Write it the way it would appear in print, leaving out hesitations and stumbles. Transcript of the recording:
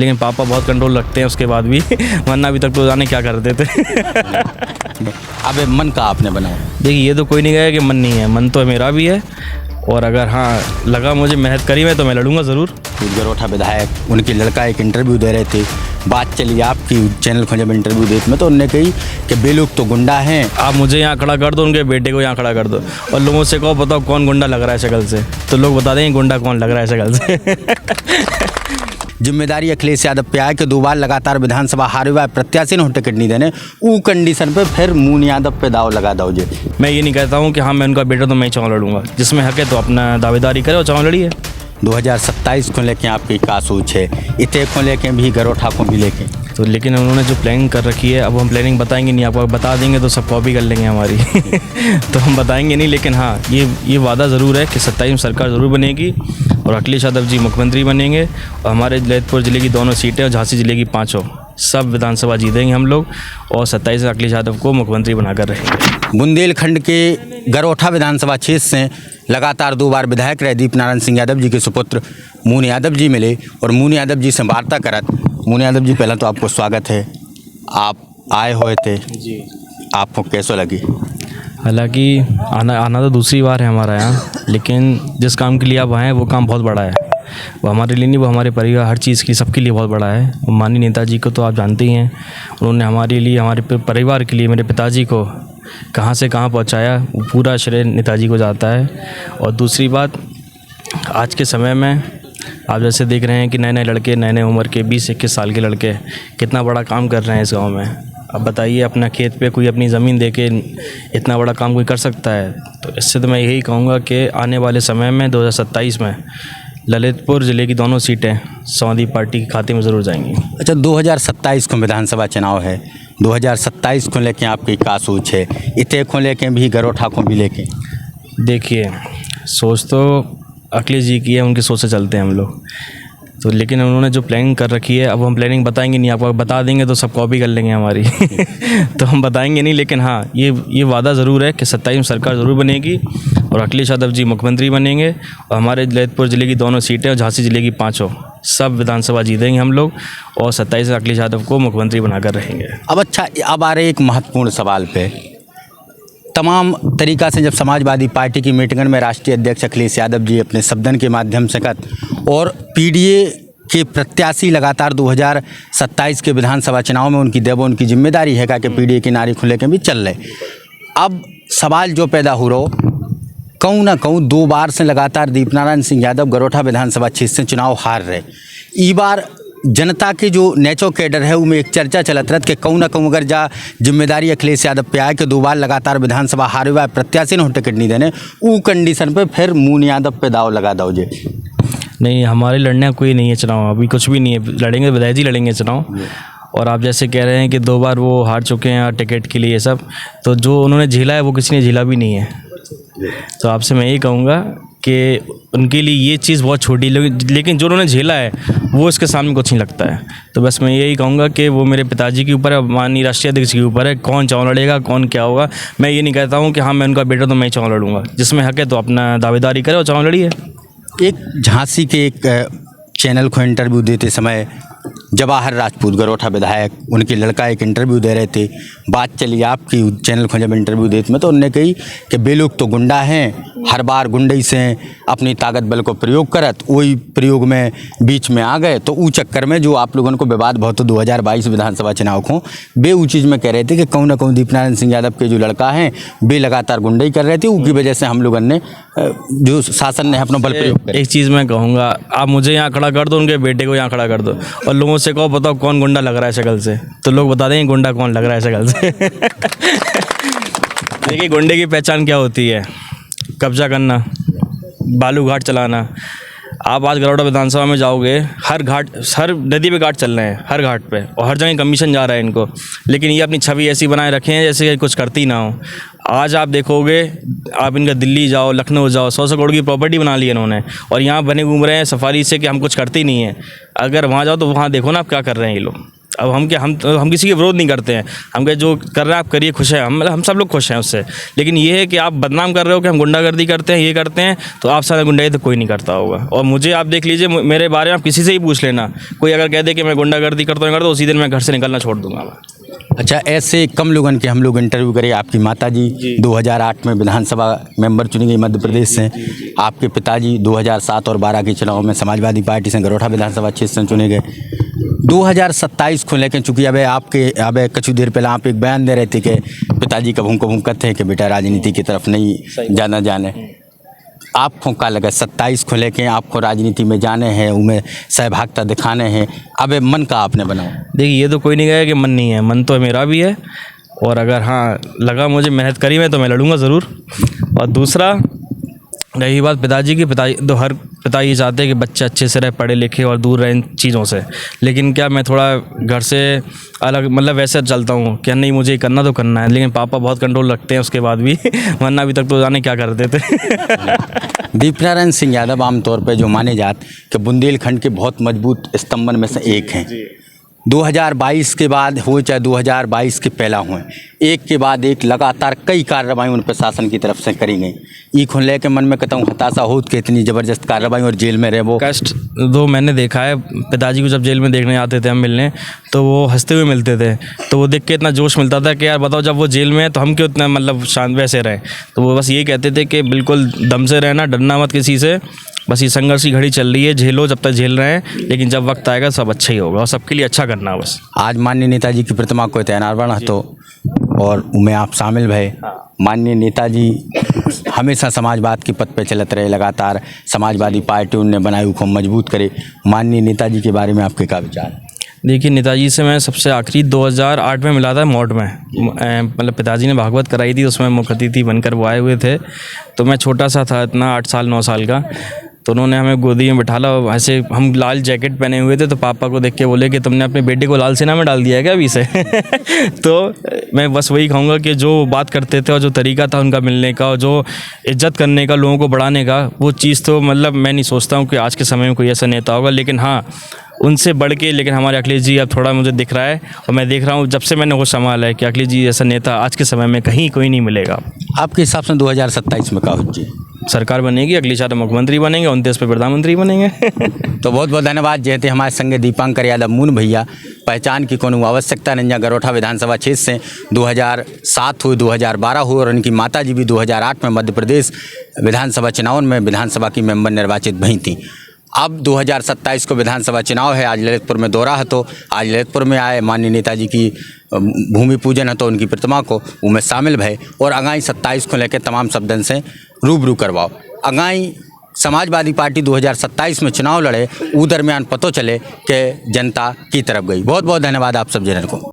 लेकिन पापा बहुत कंट्रोल रखते हैं उसके बाद भी वरना अभी तक तो जाने क्या कर देते। अब मन का आपने बनाया? देखिए ये तो कोई नहीं कहेगा कि मन नहीं है, मन तो मेरा भी है। और अगर हाँ लगा मुझे मेहनत करी मैं तो मैं लड़ूंगा ज़रूर। गरोठा विधायक उनके लड़का एक इंटरव्यू दे रहे थे, बात चली आपकी चैनल को जब इंटरव्यू देते में तो उन्होंने कही कि बे लोग तो गुंडा हैं। आप मुझे यहाँ खड़ा कर दो, उनके बेटे को यहाँ खड़ा कर दो और लोगों से कहो बताओ कौन गुंडा लग रहा है शक्ल से, तो लोग बता देंगे गुंडा कौन लग रहा है शक्ल से। जिम्मेदारी अखिलेश यादव पे आए कि 2 बार लगातार विधानसभा हारे हुआ प्रत्याशी ने टिकट नहीं देने, वो कंडीशन पे फिर मून यादव पे दाव लगा दो जे। मैं ये नहीं कहता हूँ कि हाँ मैं उनका बेटा तो मैं चुनाव लड़ूंगा, जिसमें हक है तो अपना दावेदारी करे और चुनाव लड़िए। 2027 को लेके आपकी का सोच है, इतने को लेके भी गरोठा को भी लेके तो, लेकिन उन्होंने जो प्लानिंग कर रखी है अब हम प्लानिंग बताएंगे नहीं, आपको बता देंगे तो सब कॉपी कर लेंगे हमारी। तो हम बताएंगे नहीं, लेकिन हाँ ये वादा ज़रूर है कि 27 में सरकार ज़रूर बनेगी और अखिलेश यादव जी मुख्यमंत्री बनेंगे और हमारे ललितपुर ज़िले की दोनों सीटें और झांसी ज़िले की 5 सब विधानसभा जीतेंगे हम लोग और 27 में अखिलेश यादव को मुख्यमंत्री बनाकर रहेंगे। बुंदेलखंड के गरोठा विधानसभा क्षेत्र से लगातार 2 बार विधायक रहे दीपनारायण सिंह यादव जी के सुपुत्र मून यादव जी मिले और मून यादव जी से वार्ता करत। मून यादव जी पहले तो आपको स्वागत है, आप आए हुए थे जी, आपको कैसा लगी? हालांकि आना तो दूसरी बार है हमारा यहाँ, लेकिन जिस काम के लिए आप आए हैं वो काम बहुत बड़ा है। वो हमारे लिए नहीं, वो हमारे परिवार हर चीज़ की सबके लिए बहुत बड़ा है। माननीय नेताजी को तो आप जानते ही हैं, उन्होंने हमारे लिए हमारे परिवार के लिए मेरे पिताजी को कहाँ से कहाँ पहुँचाया, वो पूरा श्रेय नेताजी को जाता है। और दूसरी बात, आज के समय में आप जैसे देख रहे हैं कि नए नए लड़के, नए नए उम्र के 20-21 साल के लड़के कितना बड़ा काम कर रहे हैं इस गांव में। अब बताइए अपना खेत पे कोई अपनी ज़मीन दे के इतना बड़ा काम कोई कर सकता है? तो इससे तो मैं यही कहूँगा कि आने वाले समय में 2027 में ललितपुर ज़िले की दोनों सीटें समाजवादी पार्टी के खाते में ज़रूर जाएंगी। अच्छा, 2027 को विधानसभा चुनाव है, 2027 को लेके आपकी का सोच है, इतने को लेके भी गरोठा को भी लेके? देखिए सोच तो अखिलेश जी की है, उनकी सोच से चलते हैं हम लोग तो, लेकिन उन्होंने जो प्लानिंग कर रखी है अब हम प्लानिंग बताएंगे नहीं, आपको बता देंगे तो सब कॉपी कर लेंगे हमारी। तो हम बताएंगे नहीं, लेकिन हाँ ये वादा ज़रूर है कि 27 में सरकार ज़रूर बनेगी और अखिलेश यादव जी मुख्यमंत्री बनेंगे और हमारे ललितपुर ज़िले की दोनों सीटें और झांसी ज़िले की 5 सब विधानसभा जीतेंगे हम लोग और 27 में अखिलेश यादव को मुख्यमंत्री बनाकर रहेंगे। अब अच्छा, अब आ रहे एक महत्वपूर्ण सवाल पे, तमाम तरीक़ा से जब समाजवादी पार्टी की मीटिंग में राष्ट्रीय अध्यक्ष अखिलेश यादव जी अपने शब्दन के माध्यम से कत और पीडीए के प्रत्याशी लगातार 2027 के विधानसभा चुनाव में उनकी देवो उनकी जिम्मेदारी है कि पीडीए की नारी खुले के भी चल रहे। अब सवाल जो पैदा हो रहा, कहूँ ना कहूँ 2 बार से लगातार दीपनारायण सिंह यादव गरोठा विधानसभा क्षेत्र से चुनाव हार रहे। ई बार जनता के जो नेचो कैडर है उनमें एक चर्चा चलत रहत कि कहूँ ना कहूँ अगर जा जिम्मेदारी अखिलेश यादव पे आए कि 2 बार लगातार विधानसभा हारे हुआ प्रत्याशी ने टिकट नहीं देने, वो कंडीशन पे फिर मून यादव पे दाव लगा दो जे। नहीं, हमारे लड़ने कोई नहीं है चुनाव, अभी कुछ भी नहीं है, लड़ेंगे विधायक जी लड़ेंगे चुनाव। और आप जैसे कह रहे हैं कि 2 बार वो हार चुके हैं टिकट के लिए, सब तो जो उन्होंने झेला है वो किसी ने झेला भी नहीं है। तो आपसे मैं यही कहूँगा कि उनके लिए ये चीज़ बहुत छोटी, लेकिन जो उन्होंने झेला है वो इसके सामने कुछ नहीं लगता है। तो बस मैं यही कहूँगा कि वो मेरे पिताजी के ऊपर है, माननीय राष्ट्रीय अध्यक्ष के ऊपर है, कौन चुनाव लड़ेगा कौन क्या होगा। मैं ये नहीं कहता हूँ कि हाँ मैं उनका बेटा तो मैं चुनाव लड़ूंगा, जिसमें हक है तो अपना दावेदारी करे और चुनाव लड़िए। एक झांसी के एक चैनल को इंटरव्यू देते समय जवाहर राजपूत गरोठा विधायक उनके लड़का एक इंटरव्यू दे रहे थे, बात चली आपकी चैनल को जब इंटरव्यू देते में तो उन्होंने कही कि बे लोग तो गुंडा हैं, हर बार गुंडई से अपनी ताकत बल को प्रयोग करत, वही प्रयोग में बीच में आ गए। तो वो चक्कर में जो आप लोगों को विवाद बहुत 2022 विधानसभा चुनाव को बे वो चीज़ में कह रहे थे कि कहूँ ना कहूँ दीपनारायण सिंह यादव के जो लड़का हैं बे लगातार गुंडई कर रहे थे, उसकी वजह से हम लोगों ने जो शासन ने अपना बल प्रयोग किया। एक चीज़ मैं कहूँगा, आप मुझे यहाँ खड़ा कर दो, उनके बेटे को यहाँ खड़ा कर दो और लोगों से कहो बताओ कौन गुंडा लग रहा है शक्ल से, तो लोग बता देंगे गुंडा कौन लग रहा है शक्ल से। देखिए गुंडे की पहचान क्या होती है, कब्जा करना, बालू घाट चलाना। आप आज गरोठा विधानसभा में जाओगे, हर नदी पे घाट चल रहे हैं, हर घाट पे, और हर जगह कमीशन जा रहा है इनको, लेकिन ये अपनी छवि ऐसी बनाए रखे हैं जैसे कुछ करती ना हो। आज आप देखोगे, आप इनका दिल्ली जाओ, लखनऊ जाओ, 100 करोड़ की प्रॉपर्टी बना ली इन्होंने और यहाँ बने घूम रहे हैं सफारी से कि हम कुछ करते ही नहीं है। अगर वहाँ जाओ तो वहाँ देखो ना आप क्या कर रहे हैं ये लोग। अब हम किसी के विरोध नहीं करते हैं, हम कहे जो कर रहे हैं आप करिए, खुश है, हम सब लोग खुश हैं उससे। लेकिन ये है कि आप बदनाम कर रहे हो कि हम गुंडागर्दी करते हैं, ये करते हैं, तो आप सारा गुंडागर्दी तो कोई नहीं करता होगा। और मुझे आप देख लीजिए, मेरे बारे में आप किसी से ही पूछ लेना, कोई अगर कह दे कि मैं गुंडागर्दी करता हूँ उसी दिन मैं घर से निकलना छोड़ दूंगा। अच्छा, ऐसे कम लोगों के हम लोग इंटरव्यू करें। आपकी माताजी 2008 में विधानसभा मेंबर चुनी गई मध्य प्रदेश से, आपके पिताजी 2007 और 12 के चुनाव में समाजवादी पार्टी से गरोठा विधानसभा क्षेत्र से चुने गए। 2027 को लेकर चूँकि अब कुछ देर पहले आप एक बयान दे रहे थे कि पिताजी कभू कहते हैं कि बेटा राजनीति की तरफ नहीं जाना जाने, आपको क्या लगा 27 को लेके आपको राजनीति में जाने हैं, उनमें सहभागिता दिखाने हैं, अब मन का आपने बनाया? देखिए, ये तो कोई नहीं कहेगा कि मन नहीं है, मन तो मेरा भी है। और अगर हाँ लगा मुझे मेहनत करी मैं तो मैं लड़ूंगा ज़रूर। और दूसरा रही बात पिताजी की, हर पिता ये चाहते हैं कि बच्चे अच्छे से रहे, पढ़े लिखे और दूर रहे इन चीज़ों से। लेकिन क्या मैं थोड़ा घर से अलग मतलब वैसे चलता हूँ कि नहीं मुझे करना तो करना है, लेकिन पापा बहुत कंट्रोल रखते हैं उसके बाद भी वरना अभी तक तो जाने क्या करते थे। दीपनारायण सिंह यादव आमतौर पर जो माने जाते कि बुंदेलखंड के बहुत मजबूत स्तंभन में से एक हैं। 2022 के बाद हुए चाहे 2022 के पहला हुए, एक के बाद एक लगातार कई कार्रवाई उन प्रशासन की तरफ से करी गई। ई खुन ले के मन में कहता हूँ हताशा हो कि इतनी ज़बरदस्त कार्रवाई और जेल में रहे वो कष्ट तो मैंने देखा है। पिताजी को जब जेल में देखने आते थे हम मिलने, तो वो हंसते हुए मिलते थे, तो वो देख के इतना जोश मिलता था कि यार बताओ जब वो जेल में है तो हम क्यों इतना मतलब शांत वैसे रहें। तो वो बस ये कहते थे कि बिल्कुल दम से रहना, डरना मत किसी से, बस ये संघर्ष की घड़ी चल रही है, झेलो जब तक झेल रहे हैं, लेकिन जब वक्त आएगा सब अच्छा ही होगा और सबके लिए अच्छा करना बस। आज माननीय नेताजी की प्रतिमा को तैनार बना तो और उनमें आप शामिल भय। माननीय नेताजी हमेशा समाजवाद के पथ पे चलते रहे, लगातार समाजवादी पार्टी उनने बनाई उसको मजबूत करे। माननीय नेताजी के बारे में आपके क्या विचार? देखिए, नेताजी से मैं सबसे आखिरी 2008 में मिला था मौट में, मतलब पिताजी ने भागवत कराई थी, उसमें मुख्य अतिथि बनकर वो आए हुए थे। तो मैं छोटा सा था, इतना 8 साल 9 साल का, तो उन्होंने हमें गोदी में बिठाला। ऐसे हम लाल जैकेट पहने हुए थे, तो पापा को देख के बोले कि तुमने अपने बेटे को लाल सेना में डाल दिया है क्या अभी से? तो मैं बस वही कहूँगा कि जो बात करते थे और जो तरीका था उनका मिलने का और जो इज्जत करने का, लोगों को बढ़ाने का, वो चीज़ तो मतलब मैं नहीं सोचता हूँ कि आज के समय में कोई ऐसा नेता होगा। लेकिन हाँ, उनसे बढ़ के लेकिन हमारे अखिलेश जी अब थोड़ा मुझे दिख रहा है, और मैं देख रहा हूँ जब से मैंने वो संभाला है कि अखिलेश जी ऐसा नेता आज के समय में कहीं कोई नहीं मिलेगा। आपके हिसाब से 2027 में क्या हो जी सरकार बनेगी, अगली साल मुख्यमंत्री बनेंगे, 29 पे प्रधानमंत्री बनेंगे। तो बहुत बहुत धन्यवाद। जय थे हमारे संगे दीपांकर यादव मून भैया। पहचान की कोनो आवश्यकता नहीं, गरोठा विधानसभा क्षेत्र से 2007 हुई, 2012 हुई और उनकी माता जी भी 2008 में मध्य प्रदेश विधानसभा चुनाव में विधानसभा की मेंबर निर्वाचित भई थी। अब 2027 को विधानसभा चुनाव है। आज ललितपुर में दौरा है, तो आज ललितपुर में आए, माननीय नेताजी की भूमि पूजन है, तो उनकी प्रतिमा को उनमें शामिल भय और अगाई 27 को लेकर तमाम शब्दन से रूबरू करवाओ। अगाई समाजवादी पार्टी 2027 में चुनाव लड़े, उ दरमियान पतो चले कि जनता की तरफ गई। बहुत बहुत धन्यवाद आप सब जनरल को।